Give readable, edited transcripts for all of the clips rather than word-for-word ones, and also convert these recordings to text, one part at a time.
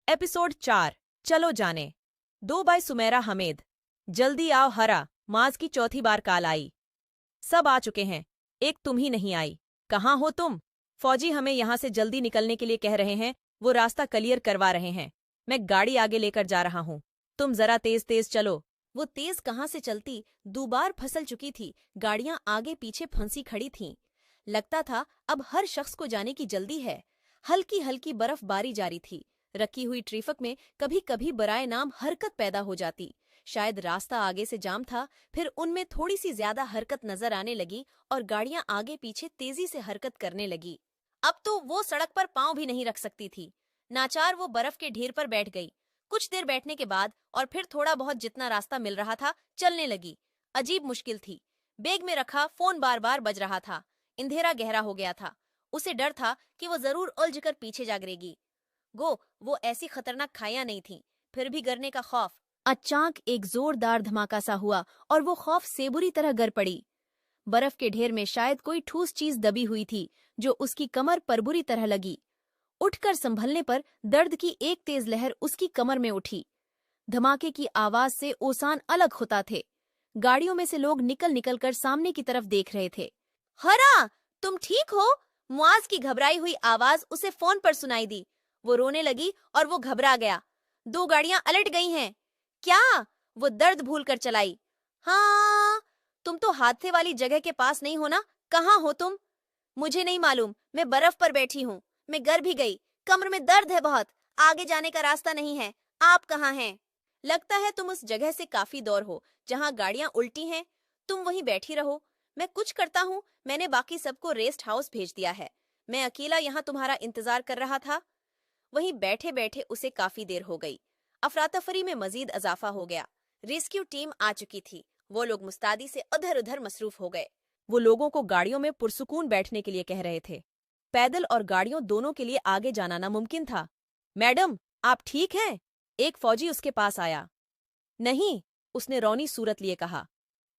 Episode 4 चलो जाने 2 bye Sumera Hamed. जल्दी आओ हरा, माज की चौथी बार काल आई। सब आ चुके हैं, एक तुम ही नहीं आई। कहाँ हो तुम? फौजी हमें यहाँ से जल्दी निकलने के लिए कह रहे हैं, वो रास्ता क्लियर करवा रहे हैं। मैं गाड़ी आगे लेकर जा रहा हूँ, तुम जरा तेज तेज चलो। वो तेज कहाँ से चलती, दुबार फसल चुकी थी। गाड़ियां आगे पीछे फंसी खड़ी थीं। लगता था अब हर शख्स को जाने की जल्दी है। हल्की हल्की बर्फबारी जारी थी। रखी हुई ट्रैफिक में कभी कभी बराए नाम हरकत पैदा हो जाती। शायद रास्ता आगे से जाम था, फिर उनमें थोड़ी सी ज्यादा हरकत नजर आने लगी और गाड़ियां आगे पीछे तेजी से हरकत करने लगी। अब तो वो सड़क पर पांव भी नहीं रख सकती थी। नाचार वो बर्फ के ढेर पर बैठ गई। कुछ देर बैठने के बाद और फिर थोड़ा बहुत जितना रास्ता मिल रहा था चलने लगी। अजीब मुश्किल थी। बैग में रखा फोन बार बार बज रहा था। अंधेरा गहरा हो गया था। उसे डर था कि वो जरूर उलझकर पीछे जा गिरेगी। वो ऐसी खतरनाक खाइयां नहीं थी, फिर भी गिरने का खौफ। अचानक एक जोरदार धमाका सा हुआ और वो खौफ से बुरी तरह गिर पड़ी। बर्फ के ढेर में शायद कोई ठोस चीज दबी हुई थी जो उसकी कमर पर बुरी तरह लगी। उठकर संभलने पर दर्द की एक तेज लहर उसकी कमर में उठी। धमाके की आवाज से ओसान अलग होता थे। गाड़ियों में से लोग निकल निकल कर सामने की तरफ देख रहे थे। हरा, तुम ठीक हो? मुआज की घबराई हुई आवाज उसे फोन पर सुनाई दी। वो रोने लगी और वो घबरा गया। 2 गाड़ियां अलट गई हैं। क्या? वो दर्द भूल कर चलाई। हाँ, तुम तो हादसे वाली जगह के पास नहीं हो ना? कहाँ हो तुम? मुझे नहीं मालूम, मैं बर्फ पर बैठी हूँ। मैं गिर भी गई, कमर में दर्द है बहुत। आगे जाने का रास्ता नहीं है। आप कहाँ हैं? लगता है तुम उस जगह से काफी दूर हो जहाँ गाड़ियां उल्टी हैं। तुम वहीं बैठी रहो, मैं कुछ करता हूँ। मैंने बाकी सबको रेस्ट हाउस भेज दिया है। मैं अकेला यहाँ तुम्हारा इंतजार कर रहा था। वहीं बैठे बैठे उसे काफी देर हो गई। अफरातफरी में मजीद इजाफा हो गया। रेस्क्यू टीम आ चुकी थी। वो लोग मुस्तादी से उधर उधर मसरूफ हो गए। वो लोगों को गाड़ियों में पुरसुकून बैठने के लिए कह रहे थे। पैदल और गाड़ियों दोनों के लिए आगे जाना नामुमकिन था। मैडम, आप ठीक हैं? एक फौजी उसके पास आया। नहीं, उसने रौनी सूरत लिए कहा।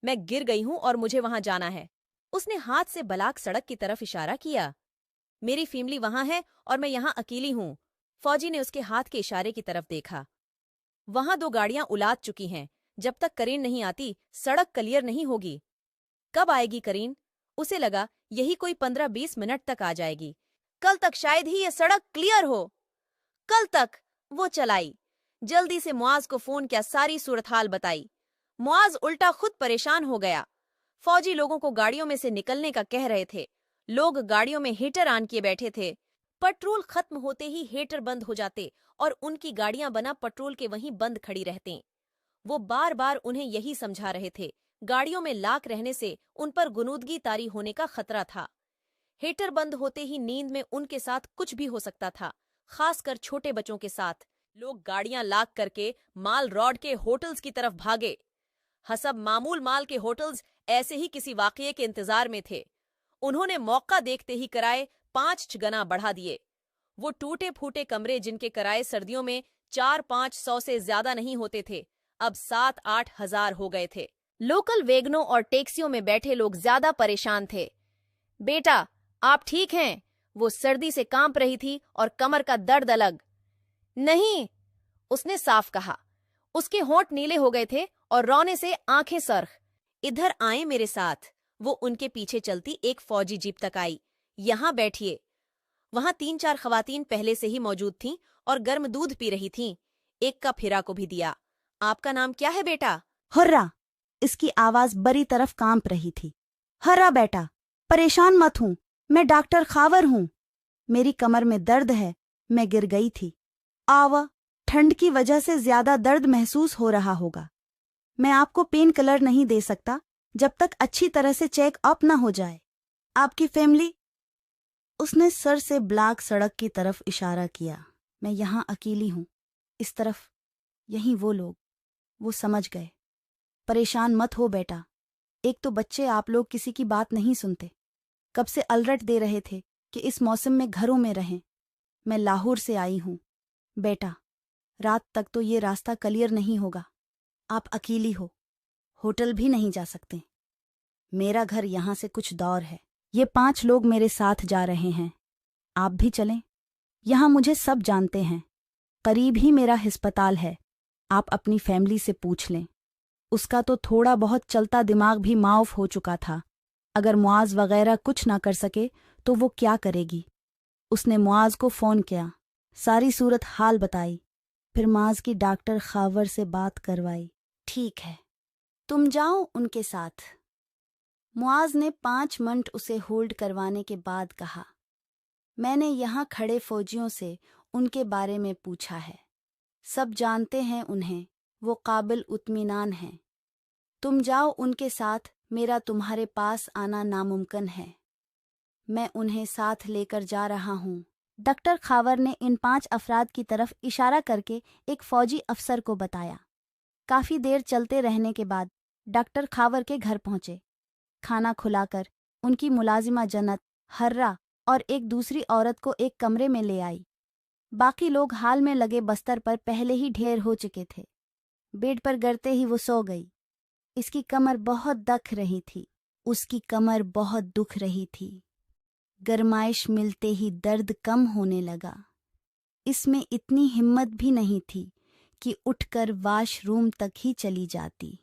मैं गिर गई हूं और मुझे वहां जाना है। उसने हाथ से बलाक सड़क की तरफ इशारा किया। मेरी फैमिली वहां है और मैं यहाँ अकेली हूँ। फौजी ने उसके हाथ के इशारे की तरफ देखा। वहां 2 गाड़ियां उलाद चुकी हैं। जब तक करीन नहीं आती सड़क क्लियर नहीं होगी। कब आएगी करीन? उसे लगा यही कोई 15-20 मिनट तक आ जाएगी। कल तक शायद ही ये सड़क क्लियर हो। कल तक वो चलाई। जल्दी से मुआज को फोन किया, सारी सूरत हाल बताई। मुआज उल्टा खुद परेशान हो गया। फौजी लोगों को गाड़ियों में से निकलने का कह रहे थे। लोग गाड़ियों में हीटर ऑन किए बैठे थे। पेट्रोल खत्म होते ही हीटर बंद हो जाते और उनकी गाड़ियां बना पेट्रोल के वहीं बंद खड़ी रहती। वो बार बार उन्हें यही समझा रहे थे, गाड़ियों में लाक रहने से उन पर गुनूदगी तारी होने का खतरा था। हीटर बंद होते ही नींद में उनके साथ कुछ भी हो सकता था, खासकर छोटे बच्चों के साथ। लोग गाड़ियां लाक करके माल रोड के होटल्स की तरफ भागे। हसब मामूल माल के होटल्स ऐसे ही किसी वाकये के इंतजार में थे। उन्होंने मौका देखते ही किराए 5 गुना बढ़ा दिए। वो टूटे फूटे कमरे जिनके किराए सर्दियों में 400-500 से ज्यादा नहीं होते थे, अब 7-8 हजार हो गए थे। लोकल वैगनों और टैक्सियों में बैठे लोग ज्यादा परेशान थे। बेटा, आप ठीक हैं? वो सर्दी से कांप रही थी और कमर का दर्द अलग। नहीं, उसने साफ कहा। उसके होंठ नीले हो गए थे और रोने से आंखें सरख। इधर आए मेरे साथ। वो उनके पीछे चलती एक फौजी जीप तक आई। यहाँ बैठिए। वहां 3-4 खवातीन पहले से ही मौजूद थीं और गर्म दूध पी रही थीं। एक कप हिरा को भी दिया। आपका नाम क्या है बेटा? हुर्रा। इसकी आवाज बड़ी तरफ कांप रही थी। हर्रा बेटा, परेशान मत हूं, मैं डॉक्टर खावर हूं। मेरी कमर में दर्द है, मैं गिर गई थी। आवा, ठंड की वजह से ज्यादा दर्द महसूस हो रहा होगा। मैं आपको पेन किलर नहीं दे सकता जब तक अच्छी तरह से चेक अप ना हो जाए। आपकी फैमिली? उसने सर से ब्लैक सड़क की तरफ इशारा किया। मैं यहाँ अकेली हूँ। इस तरफ, यहीं वो लोग। वो समझ गए। परेशान मत हो बेटा। एक तो बच्चे आप लोग किसी की बात नहीं सुनते। कब से अलर्ट दे रहे थे कि इस मौसम में घरों में रहें। मैं लाहौर से आई हूँ। बेटा, रात तक तो ये रास्ता क्लियर नहीं होगा। आप अकेली हो, होटल भी नहीं जा सकते। मेरा घर यहाँ से कुछ दूर है। ये 5 लोग मेरे साथ जा रहे हैं। आप भी चलें। यहाँ मुझे सब जानते हैं। करीब ही मेरा अस्पताल है, आप अपनी फैमिली से पूछ लें। उसका तो थोड़ा बहुत चलता दिमाग भी माउफ हो चुका था। अगर मुआज वगैरह कुछ ना कर सके तो वो क्या करेगी। उसने मुआज को फ़ोन किया, सारी सूरत हाल बताई, फिर मुआज की डॉक्टर खावर से बात करवाई। ठीक है, तुम जाओ उनके साथ। मुआज ने 5 मिनट उसे होल्ड करवाने के बाद कहा, मैंने यहाँ खड़े फौजियों से उनके बारे में पूछा है, सब जानते हैं उन्हें, वो काबिल इत्मीनान हैं। तुम जाओ उनके साथ, मेरा तुम्हारे पास आना नामुमकिन है। मैं उन्हें साथ लेकर जा रहा हूँ। डॉक्टर खावर ने इन 5 अफराद की तरफ इशारा करके एक फौजी अफसर को बताया। काफ़ी देर चलते रहने के बाद डॉक्टर खावर के घर पहुंचे। खाना खुलाकर उनकी मुलाजिमा जन्नत, हर्रा और एक दूसरी औरत को एक कमरे में ले आई। बाकी लोग हाल में लगे बस्तर पर पहले ही ढेर हो चुके थे। बेड पर गिरते ही वो सो गई। इसकी कमर बहुत दख रही थी, उसकी कमर बहुत दुख रही थी। गरमाइश मिलते ही दर्द कम होने लगा। इसमें इतनी हिम्मत भी नहीं थी कि उठकर वॉशरूम तक ही चली जाती।